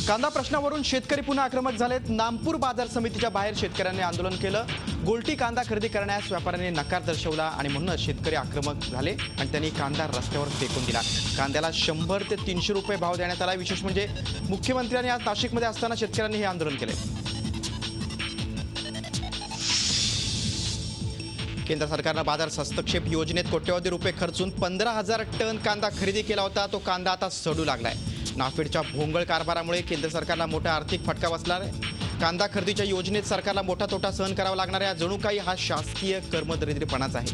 कांदा प्रश्नावरून शेतकरी पुन्हा आक्रमक झालेत। नामपूर बाजार समितीच्या बाहेर शेतकऱ्यांनी आंदोलन केलं। गोल्टी कांदा खरेदी करण्यास व्यापाऱ्यांनी नकार दर्शवला आणि म्हणूनच शेतकरी आक्रमक झाले आणि त्यांनी कांदा रस्त्यावर फेकून दिला। कांद्याला 100 ते 300 रुपये भाव देण्यात आला। विशेष म्हणजे मुख्यमंत्र्यांनी आज नाशिकमध्ये असताना शेतकऱ्यांनी हे आंदोलन केले। केंद्र सरकारने बाजार हस्तक्षेप योजनेत कोट्यवधी रुपये खर्चून 15,000 टन कांदा खरेदी केला होता। तो कांदा आता सडू लागलाय। नाफेडच्या भोंगळ कारभारामुळे केंद्र सरकारला मोठा आर्थिक फटका बसला आहे। कांदा खरेदीच्या योजनेत सरकारला मोठा तोटा सहन करावा लागणार आहे। जणू काही हा शासकीय कर्मदरिद्रीपणाच आहे।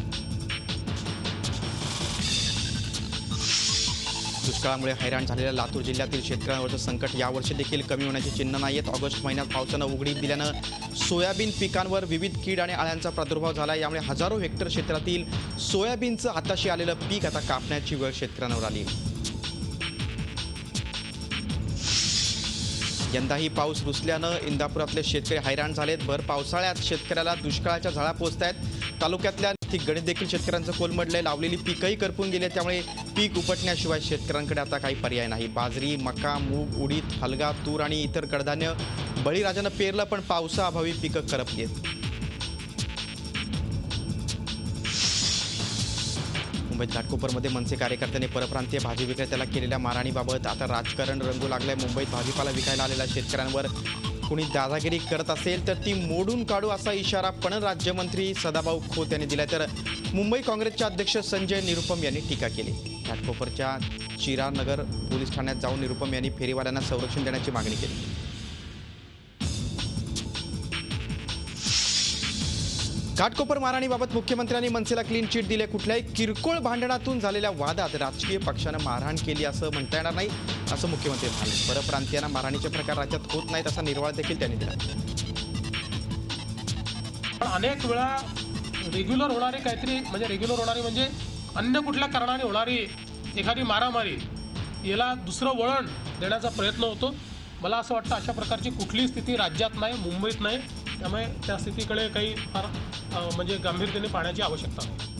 दुष्काळामुळे हैराण झालेल्या लातूर जिल्ह्यातील शेतकऱ्यांवरचं संकट यावर्षी देखील कमी होण्याची चिन्ह नाहीत। ऑगस्ट महिन्यात पावसानं उघडीप दिल्यानं सोयाबीन पिकांवर विविध कीड आणि अळ्यांचा प्रादुर्भाव झाला। यामुळे हजारो हेक्टर क्षेत्रातील सोयाबीनचं हाताशी आलेलं पीक आता कापण्याची वेळ शेतकऱ्यांवर आली। यंदाही पाऊस रुसल्यानं इंदापुरातले शेतकरी हैराण झालेत। भर पावसाळ्यात शेतकऱ्याला दुष्काळाच्या झळा पोचतायत। तालुक्यातल्या गणित देखील शेतकऱ्यांचं कोलमडलंय। लावलेली पीकही करपून गेले। त्यामुळे पीक उपटण्याशिवाय शेतकऱ्यांकडे आता काही पर्याय नाही। बाजरी, मका, मूग, उडीद, हलगा, तूर आणि इतर कडधान्य बळीराजानं पेरलं, पण पावसाअभावी पिकं करपली आहेत। मुंबईत घाटकोपरमध्ये मनसे कार्यकर्त्यांनी परप्रांतीय भाजी विक्रेत्याला केलेल्या मारहाणीबाबत आता राजकारण रंगू लागलंय। मुंबईत भाजीपाला विकायला आलेल्या शेतकऱ्यांवर कुणी दादागिरी करत असेल तर ती मोडून काढू असा इशारा पणन राज्यमंत्री सदाभाऊ खोत यांनी दिलाय। तर मुंबई काँग्रेसचे अध्यक्ष संजय निरुपम यांनी टीका केली। घाटकोपरच्या चिरानगर पोलीस ठाण्यात जाऊन निरुपम यांनी फेरीवाल्यांना संरक्षण देण्याची मागणी केली। घाटकोपर मारहाणीबाबत मुख्यमंत्र्यांनी मनसेला क्लीन चिट दिले। कुठल्याही किरकोळ भांडणातून झालेल्या वादात राजकीय पक्षानं मारहाण केली असं म्हणता येणार नाही, असं मुख्यमंत्री म्हणाले। परप्रांतीयांना मारहाणीचे प्रकार राज्यात होत नाहीत असा निर्वाळा देखील त्यांनी दिला। अनेक वेळा रेग्युलर होणारी काहीतरी म्हणजे अन्य कुठल्या कारणाने होणारी एखादी मारामारी याला दुसरं वळण देण्याचा प्रयत्न होतो। मला असं वाटतं अशा प्रकारची कुठलीही स्थिती राज्यात नाही, मुंबईत नाही। त्यामुळे त्या स्थितीकडे काही फार गांभीर्याने पाहण्याची आवश्यकता आहे।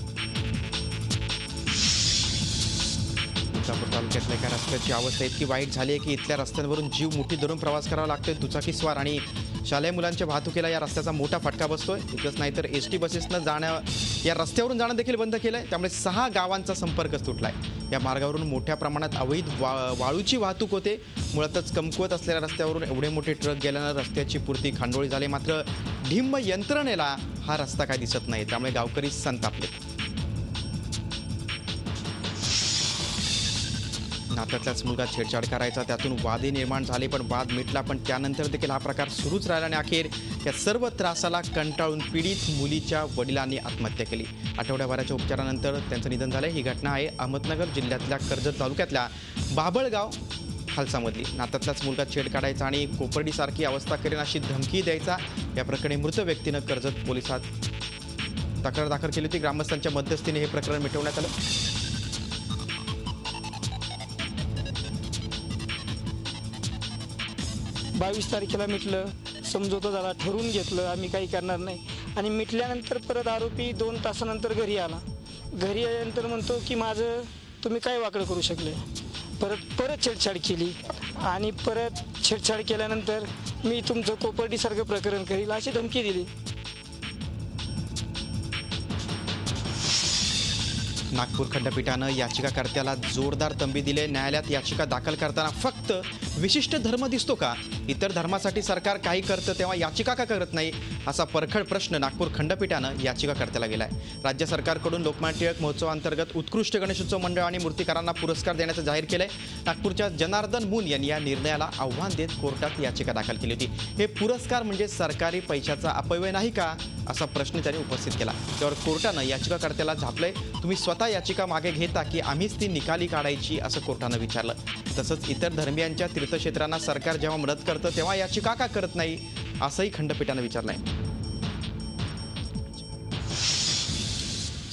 इंदापूर तालुक्यातल्या एका रस्त्याची अवस्था इतकी वाईट झाली आहे की इथल्या रस्त्यांवरून जीव मुठी धरून प्रवास करावा लागतोय। दुचाकीस्वार आणि शालेय मुलांच्या वाहतुकीला या रस्त्याचा मोठा फटका बसतोय। इतकंच नाही तर एसटी बसेसनं या रस्त्यावरून जाणं देखील बंद केलंय। त्यामुळे 6 गावांचा संपर्कच तुटलाय। या मार्गावरून मोठ्या प्रमाणात अवैध वाळूची वाहतूक होते। मुळातच कमकुवत असलेल्या रस्त्यावरून एवढे मोठे ट्रक गेल्यानं रस्त्याची पूर्ती खांडोळी झाली। मात्र ढिम्म यंत्रणेला हा रस्ता काय दिसत नाही। त्यामुळे गावकरी संतापले। नात्यातलाच मुलगा छेडछाड करायचा, त्यातून वादही निर्माण झाले, पण वाद मिटला। पण त्यानंतर देखील हा प्रकार सुरूच राहिला आणि अखेर या सर्व त्रासाला कंटाळून पीडित मुलीच्या वडिलांनी आत्महत्या केली। आठवड्याभराच्या उपचारानंतर त्यांचं निधन झालं। ही घटना आहे अहमदनगर जिल्ह्यातल्या कर्जत तालुक्यातल्या बाभळगाव खालसामधली। नात्यातलाच मुलगा छेड काढायचा आणि कोपर्डीसारखी अवस्था करेन अशी धमकी द्यायचा। या प्रकरणी मृत व्यक्तीनं कर्जत पोलिसात तक्रार दाखल केली होती। ग्रामस्थांच्या मध्यस्थीने हे प्रकरण मिटवण्यात आलं। 22 तारखेला मिटलं, समझोता झाला, ठरवून घेतलं आम्ही काही करणार नाही। आणि मिटल्यानंतर परत आरोपी 2 तासानंतर घरी आला। घरी आल्यानंतर म्हणतो की माझं तुम्ही काय वाकडं करू शकले। परत छेडछाड केली आणि परत छेडछाड केल्यानंतर मी तुमचं कोपर्डीसारखं प्रकरण करील अशी धमकी दिली। नागपूर खंडपीठानं याचिकाकर्त्याला जोरदार तंबी दिले। न्यायालयात याचिका दाखल करताना फक्त विशिष्ट धर्म दिसतो का? इतर धर्मासाठी सरकार काही करतं तेव्हा याचिका का करत नाही, असा परखड प्रश्न नागपूर खंडपीठानं याचिकाकर्त्याला गेलाय। राज्य सरकारकडून लोकमान्य टिळक महोत्सवाअंतर्गत उत्कृष्ट गणेशोत्सव मंडळ आणि मूर्तिकारांना पुरस्कार देण्याचं जाहीर केलंय। नागपूरच्या जनार्दन मून यांनी या निर्णयाला आव्हान देत कोर्टात याचिका दाखल केली होती। हे पुरस्कार म्हणजे सरकारी पैशाचा अपव्यय नाही का, असा प्रश्न त्यांनी उपस्थित केला। त्यावर कोर्टानं याचिकाकर्त्याला झापलंय। तुम्ही स्वतः याचिका मागे घेता की आम्हीच ती निकाली काढायची, असं कोर्टानं विचारलं। तसंच इतर धर्मियांच्या तीर्थक्षेत्रांना सरकार जेव्हा मदत करतं तेव्हा याचिका का करत नाही, असंही खंडपीठानं विचारलंय।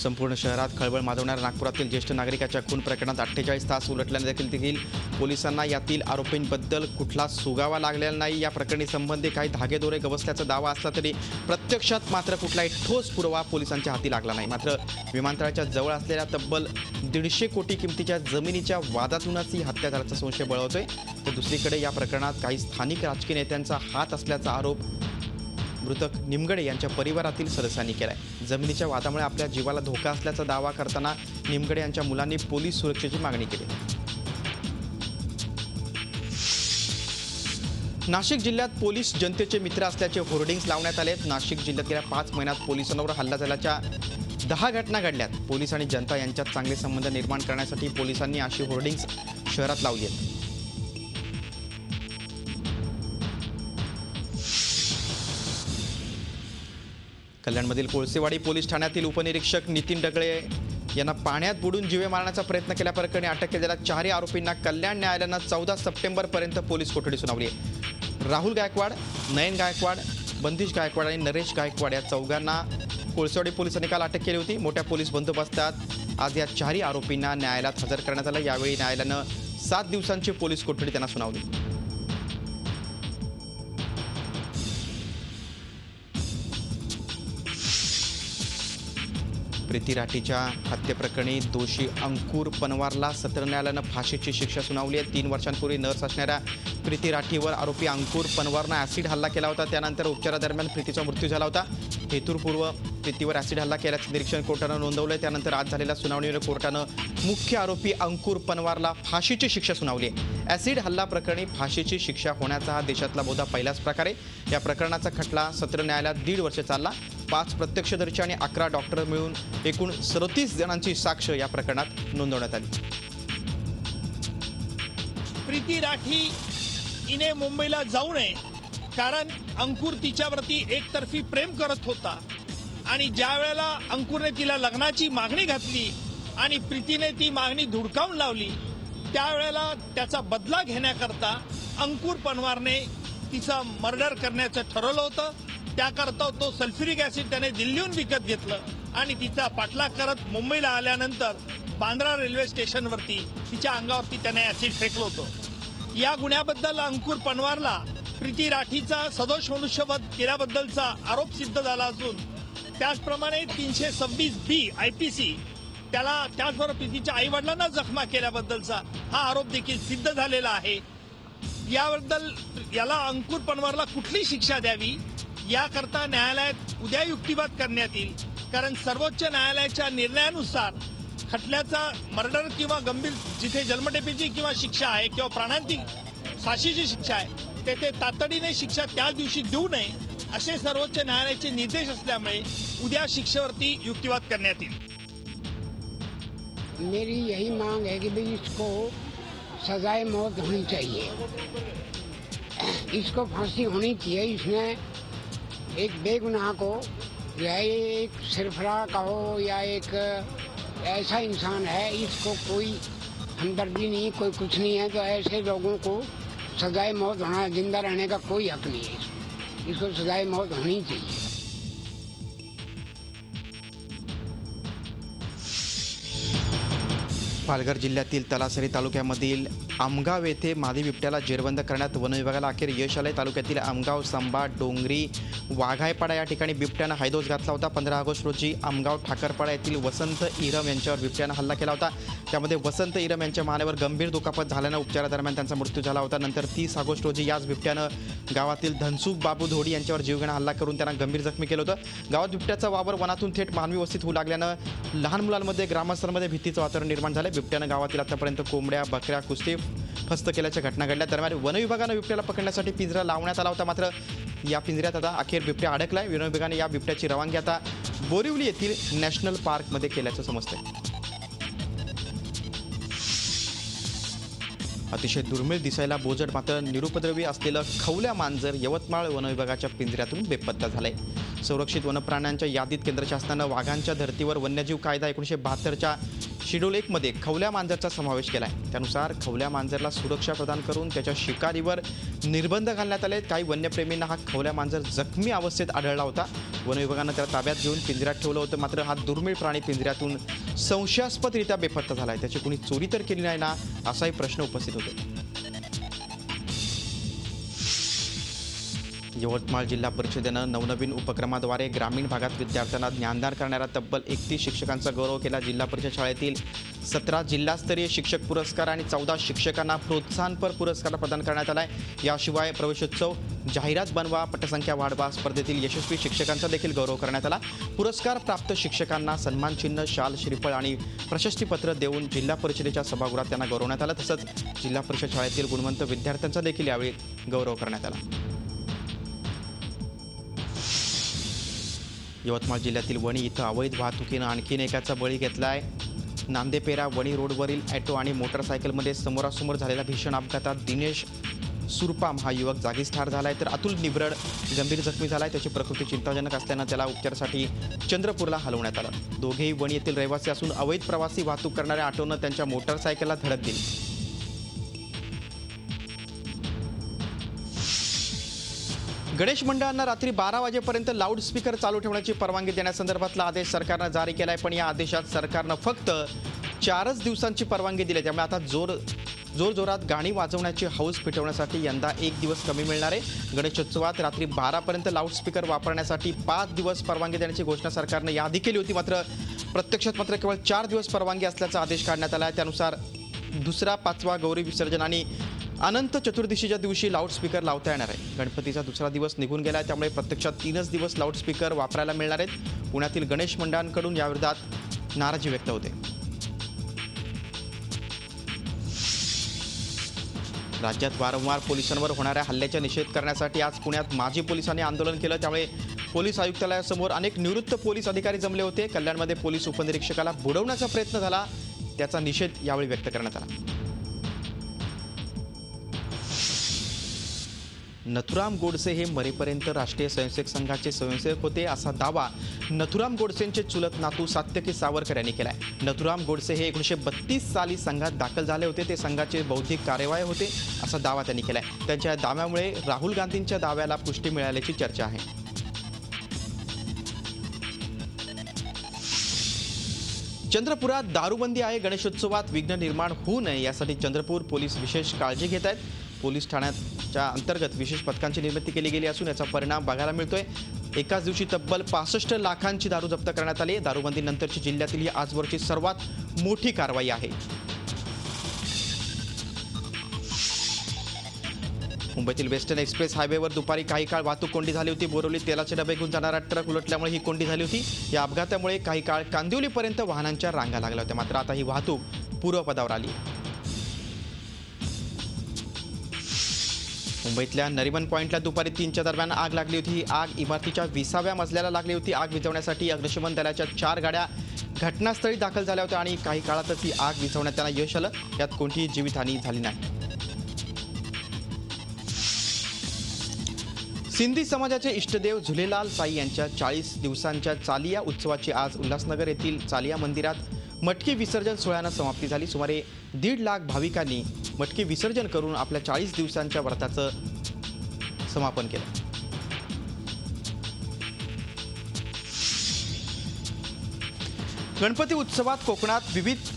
संपूर्ण शहरात खळबळ माजवणाऱ्या नागपुरातील ज्येष्ठ नागरिकाच्या खून प्रकरणात 48 तास उलटल्याने देखील पोलिसांना यातील आरोपींबद्दल कुठला सुगावा लागलेला नाही. या प्रकरणी संबंधी काही धागेदोरे गवसल्याचा दावा असला तरी प्रत्यक्षात मात्र कुठलाही ठोस पुरावा पोलिसांच्या हाती लागला नाही. मात्र विमानतळाच्या जवळ असलेल्या तब्बल 150 कोटी किमतीच्या जमिनीच्या वादातूनच ही हत्या झाल्याचा संशय बळवतोय. तर दुसरीकडे या प्रकरणात काही स्थानिक राजकीय नेत्यांचा हात असल्याचा आरोप मृतक निमगडे यांच्या परिवारातील सदस्यांनी केलाय. जमिनीच्या वादामुळे आपल्या जीवाला धोका असल्याचा दावा करताना निमगडे यांच्या मुलांनी पोलीस सुरक्षेची मागणी केली. नाशिक जिल्ह्यात पोलीस जनतेचे मित्र असल्याचे होर्डिंग्स लावण्यात आलेत. नाशिक जिल्ह्यात गेल्या 5 महिन्यात पोलिसांवर हल्ला झाल्याच्या 10 घटना घडल्यात. पोलीस आणि जनता यांच्यात चांगले संबंध निर्माण करण्यासाठी पोलिसांनी अशी होर्डिंग्स शहरात लावली आहेत. कल्याणमधील कोळसेवाडी पोलीस ठाण्यातील उपनिरीक्षक नितीन डगळे यांना पाण्यात बुडून जीवे मारण्याचा प्रयत्न केल्याप्रकरणी अटक केलेल्या 4 आरोपींना कल्याण न्यायालयानं 14 सप्टेंबरपर्यंत पोलीस कोठडी सुनावली आहे. राहुल गायकवाड, नयन गायकवाड, बंदिश गायकवाड आणि नरेश गायकवाड या 4घांना कोळसेवाडी पोलिसांनी काल अटक केली होती. मोठ्या पोलीस बंदोबस्तात आज या 4 आरोपींना न्यायालयात हजर करण्यात आलं. यावेळी न्यायालयानं 7 दिवसांची पोलीस कोठडी त्यांना सुनावली. प्रीती राठीच्या हत्येप्रकरणी दोषी अंकुर पनवारला सत्र न्यायालयानं फाशीची शिक्षा सुनावली आहे. 3 वर्षांपूर्वी नर्स असणाऱ्या प्रीती राठीवर आरोपी अंकुर पनवारनं ॲसिड हल्ला केला होता. त्यानंतर उपचारादरम्यान प्रीतीचा मृत्यू झाला होता. हेतुपूर्व प्रीतीवर ॲसिड हल्ला केल्याचं निरीक्षण कोर्टानं नोंदवलं आहे. त्यानंतर आज झालेल्या सुनावणीवर कोर्टानं मुख्य आरोपी अंकुर पनवारला फाशीची शिक्षा सुनावली आहे. ॲसिड हल्ला प्रकरणी फाशीची शिक्षा होण्याचा हा देशातला बहुधा पहिलाच प्रकार आहे. या प्रकरणाचा खटला सत्र न्यायालयात 1.5 वर्ष चालला. 5 प्रत्यक्षदर्शी आणि 11 डॉक्टर मिळून एकूण 37 जणांची साक्ष या प्रकरणात नोंदवण्यात आली. प्रीती राठी हिने मुंबईला जाऊ नये, कारण अंकुर तिच्यावरती एकतर्फी प्रेम करत होता आणि ज्या वेळेला अंकुरने तिला लग्नाची मागणी घातली आणि प्रीतीने ती मागणी धुडकावून लावली, त्यावेळेला त्याचा बदला घेण्याकरता अंकुर पनवारने तिचा मर्डर करण्याचं ठरवलं होतं. त्याकरता तो सल्फ्युरिक ऍसिड त्याने दिल्लीहून विकत घेतलं आणि तिचा पाठलाग करत मुंबईला आल्यानंतर बांद्रा रेल्वे स्टेशनवरती तिच्या अंगावरती त्याने ऍसिड फेकलं होतं. या गुन्ह्याबद्दल अंकुर पनवारला प्रीती राठीचा सदोष मनुष्यवध केल्याबद्दलचा आरोप सिद्ध झाला असून त्याचप्रमाणे 326B IPC त्याला त्याचबरोबर प्रीतीच्या आई वडिलांना जखमा केल्याबद्दलचा हा आरोप देखील सिद्ध झालेला आहे. याबद्दल याला अंकुर पनवारला कुठली शिक्षा द्यावी याकरता न्यायालयात उद्या युक्तिवाद करण्यात येईल. कारण सर्वोच्च न्यायालयाच्या निर्णयानुसार खटल्याचा मर्डर किंवा गंभीर जिथे जन्मठेपेची किंवा शिक्षा आहे किंवा प्राणांतिक फाशीची शिक्षा आहे तेथे तातडीने शिक्षा त्याच दिवशी देऊ नये असे सर्वोच्च न्यायालयाचे निर्देश असल्यामुळे उद्या शिक्षेवरती युक्तिवाद करण्यात येईल. मेरी यही मांग है कि भाई इसको सजाए मौत होनी चाहिए, इसको फांसी होनी चाहिए. इसने एक बेगुनाह को या एक सरफरा का हो या एक ऐसा इंसान है, इसको कोई हमदर्दी नहीं, कोई कुछ नहीं है, तो ऐसे लोगों को सजाए मौत होना, जिंदा रहने का कोई हक नहीं है. इसको सजाए मौत होनी चाहिए. पालघर जिल्ह्यातील तलासरी तालुक्यामधील आमगाव येथे मादी बिबट्याला जेरबंद करण्यात वन विभागाला अखेर यश आले. तालुक्यातील आमगाव, संबा, डोंगरी, वाघायपाडा या ठिकाणी बिबट्यानं हायदोस घातला होता. 15 ऑगस्ट रोजी आमगाव ठाकरपाडा येथील वसंत इरम यांच्यावर बिबट्यानं हल्ला केला होता. त्यामध्ये वसंत इरम यांच्या मानेवर गंभीर दुखापत झाल्यानं उपचारादरम्यान त्यांचा मृत्यू झाला होता. नंतर 30 ऑगस्ट रोजी याच बिबट्यानं गावातील धनसुख बाबू धोडी यांच्यावर जीवघेणा हल्ला करून त्यांना गंभीर जखमी केलं होतं. गावात बिबट्याचा वावर वनातून थेट मानवी वस्तीत होऊ लागल्यानं लहान मुलांमध्ये, ग्रामस्थांमध्ये भीतीचं वातावरण निर्माण झालं. बिबट्यानं गावातील आतापर्यंत कोंबड्या, बकऱ्या, कुस्ते फस्त केल्याच्या घटना घडल्या. दरम्यान वन विभागानं बिबट्याला पकडण्यासाठी पिंजरा लावण्यात आला होता. मात्र या पिंजऱ्यात आता अखेर बिबट्या अडकलाय. वन विभागाने या बिबट्याची रवानगी आता बोरिवली येथील नॅशनल पार्कमध्ये केल्याचं समजतंय. अतिशय दुर्मिळ दिसायला बोजड मात्र निरुपद्रवी असलेलं खवल्या मांजर यवतमाळ वन विभागाच्या पिंजऱ्यातून बेपत्ता झालंय. संरक्षित वनप्राण्यांच्या यादीत केंद्र शासनानं वाघांच्या धर्तीवर वन्यजीव कायदा 1972च्या शेड्यूल 1 मध्ये खवल्या मांजरचा समावेश केला आहे. त्यानुसार खवल्या मांजरला सुरक्षा प्रदान करून त्याच्या शिकारीवर निर्बंध घालण्यात आले. काही वन्यप्रेमींना हा खवल्या मांजर जखमी अवस्थेत आढळला होता. वन विभागानं त्याला ताब्यात घेऊन पिंजऱ्यात ठेवलं होतं. मात्र हा दुर्मिळ प्राणी पिंजऱ्यातून संशयास्पदरित्या बेपत्ता झाला आहे. त्याची कोणी चोरी तर केली नाही ना, असाही प्रश्न उपस्थित होतो. यवतमाळ जिल्हा परिषदेनं नवनवीन उपक्रमाद्वारे ग्रामीण भागात विद्यार्थ्यांना ज्ञानदान करणाऱ्या तब्बल 31 शिक्षकांचा गौरव केला. जिल्हा परिषद शाळेतील 17 जिल्हास्तरीय शिक्षक पुरस्कार आणि 14 शिक्षकांना प्रोत्साहनपर पुरस्कार प्रदान करण्यात आला आहे. याशिवाय प्रवेशोत्सव, जाहिरात बनवा, पटसंख्या वाढवा स्पर्धेतील यशस्वी शिक्षकांचा देखील गौरव करण्यात आला. पुरस्कार प्राप्त शिक्षकांना सन्मानचिन्ह, शाल, श्रीफळ आणि प्रशस्तीपत्र देऊन जिल्हा परिषदेच्या सभागृहात त्यांना गौरवण्यात आलं. तसंच जिल्हा परिषद शाळेतील गुणवंत विद्यार्थ्यांचा देखील यावेळी गौरव करण्यात आला. यवतमाळ जिल्ह्यातील वणी इथं अवैध वाहतुकीनं आणखीन एकाचा बळी घेतला आहे. नांदेपेरा वणी रोडवरील ॲटो आणि मोटरसायकलमध्ये समोरासमोर झालेल्या भीषण अपघातात दिनेश सुरपाम हा युवक जागीच ठार झाला आहे, तर अतुल निबरड गंभीर जखमी झाला आहे. त्याची प्रकृती चिंताजनक असल्यानं त्याला उपचारासाठी चंद्रपूरला हलवण्यात आलं. दोघेही वणी येथील रहिवासी असून अवैध प्रवासी वाहतूक करणाऱ्या ऑटोनं त्यांच्या मोटरसायकलला धडक दिली. गणेश मंडळांना रात्री 12 वाजेपर्यंत लाऊडस्पीकर चालू ठेवण्याची परवानगी देण्यासंदर्भातला आदेश सरकारनं जारी केला आहे. पण या आदेशात सरकारनं फक्त 4च दिवसांची परवानगी दिली आहे. त्यामुळे आता जोरजोरात गाणी वाजवण्याची हौस पेटवण्यासाठी यंदा 1 दिवस कमी मिळणार आहे. गणेशोत्सवात रात्री 12 पर्यंत लाऊडस्पीकर वापरण्यासाठी 5 दिवस परवानगी देण्याची घोषणा सरकारनं याआधी केली होती. प्रत्यक्षात केवळ 4 दिवस परवानगी असल्याचा आदेश काढण्यात आला आहे. त्यानुसार दुसरा, 5वा गौरी विसर्जन आणि अनंत चतुर्दशीच्या दिवशी लाऊडस्पीकर लावता येणार आहे. गणपतीचा दुसरा दिवस निघून गेला आहे, त्यामुळे प्रत्यक्षात 3च दिवस लाऊडस्पीकर वापरायला मिळणार आहेत. पुण्यातील गणेश मंडळांकडून याविरोधात नाराजी व्यक्त होते. राज्यात वारंवार पोलिसांवर होणाऱ्या हल्ल्याचा निषेध करण्यासाठी आज पुण्यात माजी पोलिसांनी आंदोलन केलं. त्यामुळे पोलीस आयुक्तालयासमोर अनेक निवृत्त पोलीस अधिकारी जमले होते. कल्याणमध्ये पोलीस उपनिरीक्षकाला बुडवण्याचा प्रयत्न झाला, त्याचा निषेध यावेळी व्यक्त करण्यात आला. नथुराम गोडसे हे मरेपर्यंत राष्ट्रीय स्वयंसेवक संघाचे स्वयंसेवक होते, असा दावा नथुराम गोडसेंचे चुलत नातू सात्यकी सावरकर यांनी केला आहे. नथुराम गोडसे हे 1932 साली संघात दाखल झाले होते. ते संघाचे बौद्धिक कार्यवाह होते, असा दावा त्यांनी केला आहे. त्यांच्या दाव्यामुळे राहुल गांधींच्या दाव्याला पुष्टी मिळाल्याची चर्चा आहे. चंद्रपुरात दारूबंदी आहे. गणेशोत्सवात विघ्न निर्माण होऊ नये यासाठी चंद्रपूर पोलीस विशेष काळजी घेत आहेत. पोलीस ठाण्याच्या अंतर्गत विशेष पथकांची निर्मिती केली गेली असून याचा परिणाम बघायला मिळतोय. एकाच दिवशी तब्बल 65 लाखांची दारू जप्त करण्यात आली. दारूबंदीनंतरची जिल्ह्यातील ही आजवरची सर्वात मोठी कारवाई आहे. मुंबईतील वेस्टर्न एक्सप्रेस हायवेवर दुपारी काही काळ वाहतूक कोंडी झाली होती. बोरिवलीत तेलाचे डबे घेऊन जाणारा ट्रक उलटल्यामुळे ही कोंडी झाली होती. या अपघातामुळे काही काळ कांदिवलीपर्यंत वाहनांच्या रांगा लागल्या होत्या. मात्र आता ही वाहतूक पूर्वपदावर आली. मुंबईतल्या नरिमन पॉइंटला दुपारी 3च्या दरम्यान आग लागली होती. ही आग इमारतीच्या 20व्या मजल्याला लागली होती. आग विझवण्यासाठी अग्निशमन दलाच्या 4 गाड्या घटनास्थळी दाखल झाल्या होत्या आणि काही काळातच ही आग विझवण्यात त्यांना यश आलं. यात कोणतीही जीवितहानी झाली नाही. सिंधी समाजाचे इष्टदेव झुलेलाल साई यांच्या 40 दिवसांच्या चालिया उत्सवाची आज उल्हासनगर येथील चालिया मंदिरात मटकी विसर्जन सोहळ्यानं समाप्ती झाली. सुमारे 1.5 लाख भाविकांनी मटकी विसर्जन करून आपल्या 40 दिवसांच्या व्रताचं समापन केलं. गणपती उत्सवात कोकणात विविध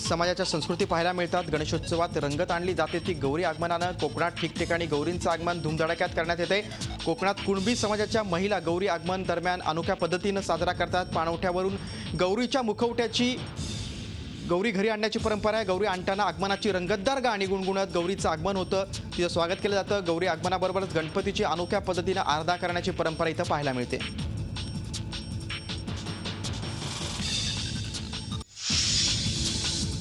समाजाच्या संस्कृती पाहायला मिळतात. गणेशोत्सवात रंगत आणली जाते ती गौरी आगमनानं. कोकणात ठिकठिकाणी गौरींचं आगमन धुमधडाक्यात करण्यात येते. कोकणात कुणबी समाजाच्या महिला गौरी आगमन दरम्यान अनोख्या पद्धतीनं साजरा करतात. पाणवठ्यावरून गौरीच्या मुखवट्याची गौरी घरी आणण्याची परंपरा आहे. गौरी आणताना आगमनाची रंगतदार गाणी गुणगुणत गौरीचं आगमन होतं, तिचं स्वागत केलं जातं. गौरी आगमनाबरोबरच गणपतीची अनोख्या पद्धतीनं आराधना करण्याची परंपरा इथं पाहायला मिळते.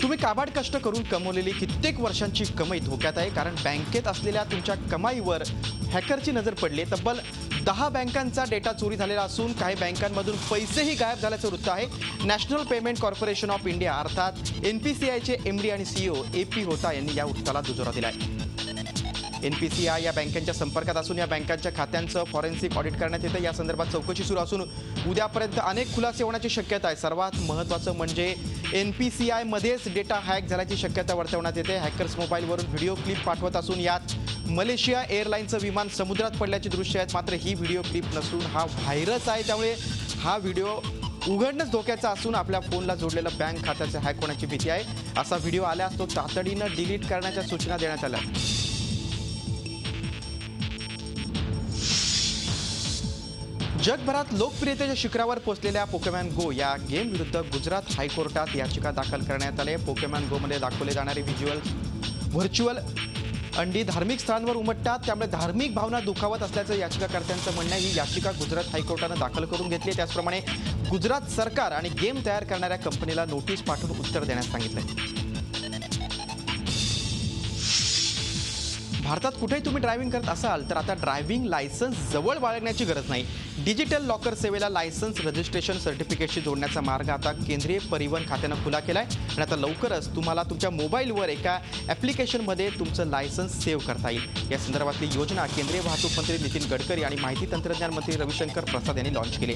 तुम्ही काबाड कष्ट करून कमवलेली कित्येक वर्षांची कमाई धोक्यात आहे. कारण बँकेत असलेल्या तुमच्या कमाईवर हॅकरची नजर पडली. तब्बल 10 बँकांचा डेटा चोरी झालेला असून काही बँकांमधून पैसेही गायब झाल्याचं वृत्त आहे. National payment corporation of India अर्थात NPCIचे MD आणि CEO AP होता यांनी या वृत्ताला दुजोरा दिला आहे. NPCI या बँकांच्या संपर्कात असून या बँकांच्या खात्यांचं फॉरेन्सिक ऑडिट करण्यात येतं. या संदर्भात चौकशी सुरू असून उद्यापर्यंत अनेक खुलासे होण्याची शक्यता आहे. सर्वात महत्त्वाचं म्हणजे NPCI मध्येच डेटा हॅक झाल्याची शक्यता वर्तवण्यात येते. हॅकर्स मोबाईलवरून व्हिडिओ क्लिप पाठवत असून यात मलेशिया एअरलाईनचं विमान समुद्रात पडल्याची दृश्य आहेत. मात्र ही व्हिडिओ क्लिप नसून हा व्हायरस आहे. त्यामुळे हा व्हिडिओ उघडणंच धोक्याचा असून आपल्या फोनला जोडलेलं बँक खात्याचं हॅक होण्याची भीती आहे. असा व्हिडिओ आल्यास तो तातडीनं डिलीट करण्याच्या सूचना देण्यात आल्या. जगभरात लोकप्रियतेच्या शिखरावर पोहोचलेल्या पोकेमॉन गो या गेम विरुद्ध गुजरात हायकोर्टात याचिका दाखल करण्यात आली. पोकेमॉन गो मध्ये दाखवले जाणारे व्हर्च्युअल अंडी धार्मिक स्थळांवर उमटतात, त्यामुळे धार्मिक भावना दुखावत असल्याचं याचिकाकर्त्यांचं म्हणणं आहे. ही याचिका गुजरात हायकोर्टानं दाखल करून घेतली आहे. त्याचप्रमाणे गुजरात सरकार आणि गेम तयार करणाऱ्या कंपनीला नोटीस पाठवून उत्तर देण्यास सांगितलंय. भारतात कुठेही तुम्ही ड्रायव्हिंग करत असाल तर आता ड्रायव्हिंग लायसन्स जवळ बाळगण्याची गरज नाही. डिजिटल लॉकर सेवेला लायसन्स रजिस्ट्रेशन सर्टिफिकेटशी जोडण्याचा मार्ग आता केंद्रीय परिवहन खात्यानं खुला केला आहे. आणि आता लवकरच तुम्हाला तुमच्या मोबाईलवर एका ॲप्लिकेशनमध्ये तुमचं लायसन्स सेव्ह करता येईल. या संदर्भातली योजना केंद्रीय वाहतूक मंत्री नितीन गडकरी आणि माहिती तंत्रज्ञान मंत्री रविशंकर प्रसाद यांनी लॉन्च केली.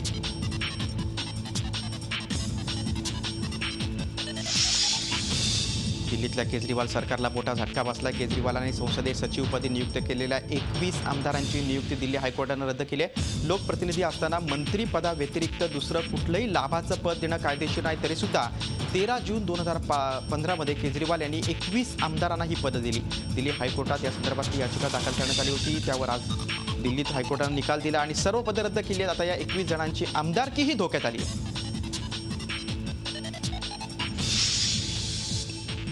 दिल्लीतल्या केजरीवाल सरकारला मोठा झटका बसला. केजरीवालांनी संसदीय सचिवपदी नियुक्त केलेल्या 21 आमदारांची नियुक्ती दिल्ली हायकोर्टानं रद्द केली आहे. लोकप्रतिनिधी असताना मंत्रिपदाव्यतिरिक्त दुसरं कुठलंही लाभाचं पद देणं कायदेशीर नाही. तरीसुद्धा 13 जून 2015 मध्ये केजरीवाल यांनी 21 आमदारांना ही पदं दिली. दिल्ली हायकोर्टात या संदर्भातली याचिका दाखल करण्यात आली होती. त्यावर आज दिल्लीत हायकोर्टानं निकाल दिला आणि सर्व पदं रद्द केली आहेत. आता या 21 जणांची आमदारकीही धोक्यात आली आहे.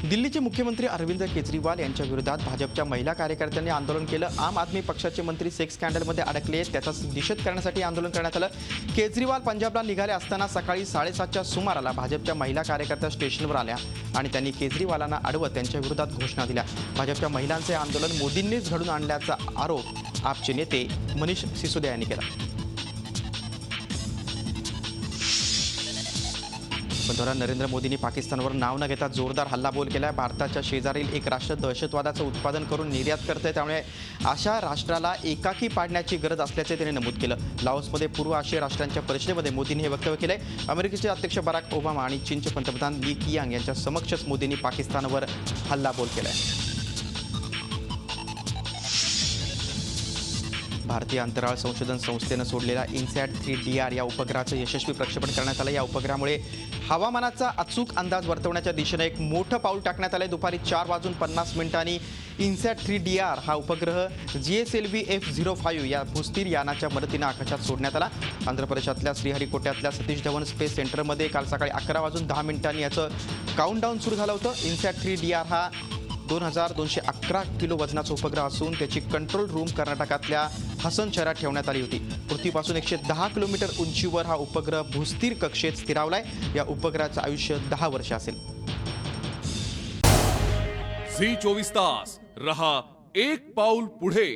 दिल्लीचे मुख्यमंत्री अरविंद केजरीवाल यांच्या विरोधात भाजपच्या महिला कार्यकर्त्यांनी आंदोलन केलं. आम आदमी पक्षाचे मंत्री सेक्स स्कॅन्डलमध्ये अडकले, त्याचा निषेध करण्यासाठी आंदोलन करण्यात आलं. केजरीवाल पंजाबला निघाले असताना सकाळी 7:30च्या सुमाराला भाजपच्या महिला कार्यकर्त्या स्टेशनवर आल्या आणि त्यांनी केजरीवालांना अडवत त्यांच्या विरोधात घोषणा दिल्या. भाजपच्या महिलांचे आंदोलन मोदींनीच घडून आणल्याचा आरोप आपचे नेते मनीष सिसोदिया यांनी केला. पंतप्रधान नरेंद्र मोदींनी पाकिस्तानवर नाव न घेता जोरदार हल्लाबोल केला. भारताच्या शेजारील एक राष्ट्र दहशतवादाचं उत्पादन करून निर्यात करते, त्यामुळे अशा राष्ट्राला एकाकी पाडण्याची गरज असल्याचे त्यांनी नमूद केलं. लाओसमध्ये पूर्व आशिया राष्ट्रांच्या परिषदेमध्ये मोदींनी हे वक्तव्य केलंय. अमेरिकेचे अध्यक्ष बराक ओबामा आणि चीनचे पंतप्रधान ली कियांग यांच्या समक्षच मोदींनी पाकिस्तानवर हल्लाबोल केलाय. भारतीय अंतराळ संशोधन संस्थेनं सोडलेल्या इन्सॅट 3DR या उपग्रहाचं यशस्वी प्रक्षेपण करण्यात आलं. या उपग्रहामुळे हवामानाचा अचूक अंदाज वर्तवण्याच्या दिशेने एक मोठं पाऊल टाकण्यात आलंय. दुपारी 4:50 इन्सॅट 3DR हा उपग्रह GSLV F-05 या भूस्थिर यानाच्या मदतीनं आकाशात सोडण्यात आला. आंध्र प्रदेशातल्या श्रीहरिकोट्यातल्या सतीश धवन स्पेस सेंटरमध्ये काल सकाळी 11:10 याचं काउंटडाऊन सुरू झालं होतं. इन्सॅट 3DR हा 2211 किलो वजनाचा उपग्रह असून त्याची कंट्रोल रूम कर्नाटकातल्या हसन शहरात ठेवण्यात आली होती. पृथ्वीपासून 110 किलोमीटर उंचीवर हा उपग्रह भूस्थिर कक्षेत स्थिरावलाय. या उपग्रहाचं आयुष्य 10 वर्ष असेल. झी 24 तास रहा एक पाऊल पुढे.